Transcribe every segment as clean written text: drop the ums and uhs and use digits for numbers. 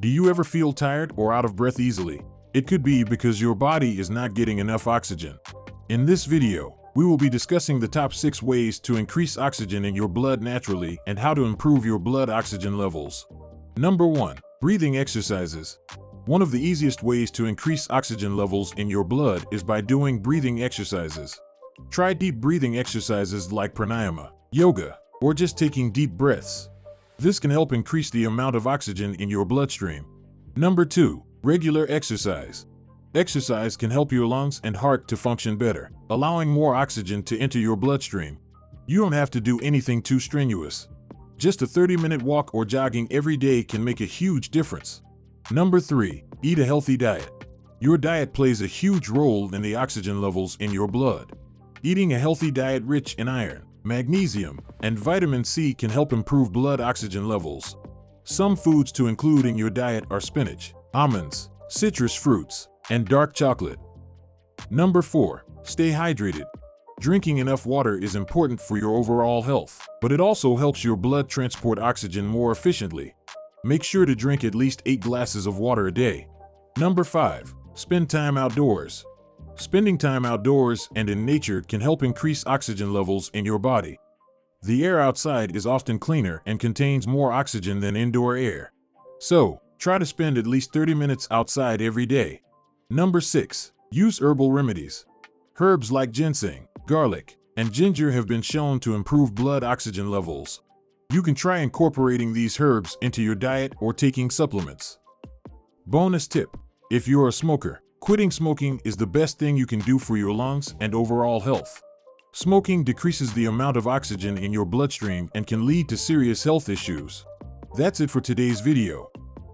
Do you ever feel tired or out of breath easily? It could be because your body is not getting enough oxygen. In this video, we will be discussing the top 6 ways to increase oxygen in your blood naturally and how to improve your blood oxygen levels. Number 1. Breathing exercises. One of the easiest ways to increase oxygen levels in your blood is by doing breathing exercises. Try deep breathing exercises like pranayama, yoga, or just taking deep breaths. This can help increase the amount of oxygen in your bloodstream. Number 2. Regular exercise. Exercise can help your lungs and heart to function better, allowing more oxygen to enter your bloodstream. You don't have to do anything too strenuous. Just a 30-minute walk or jogging every day can make a huge difference. Number 3. Eat a healthy diet. Your diet plays a huge role in the oxygen levels in your blood. Eating a healthy diet rich in iron, magnesium, and vitamin C can help improve blood oxygen levels. Some foods to include in your diet are spinach, almonds, citrus fruits, and dark chocolate. Number 4. Stay hydrated. Drinking enough water is important for your overall health, but it also helps your blood transport oxygen more efficiently. Make sure to drink at least 8 glasses of water a day. Number 5. Spend time outdoors. Spending time outdoors and in nature can help increase oxygen levels in your body. The air outside is often cleaner and contains more oxygen than indoor air. So, try to spend at least 30 minutes outside every day. Number 6. Use herbal remedies. Herbs like ginseng, garlic, and ginger have been shown to improve blood oxygen levels. You can try incorporating these herbs into your diet or taking supplements. Bonus tip: if you're a smoker, quitting smoking is the best thing you can do for your lungs and overall health. Smoking decreases the amount of oxygen in your bloodstream and can lead to serious health issues. That's it for today's video.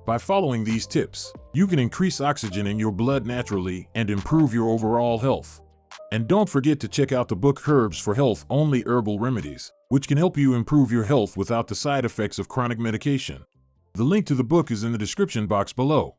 By following these tips, you can increase oxygen in your blood naturally and improve your overall health. And don't forget to check out the book Herbs for Health Only Herbal Remedies, which can help you improve your health without the side effects of chronic medication. The link to the book is in the description box below.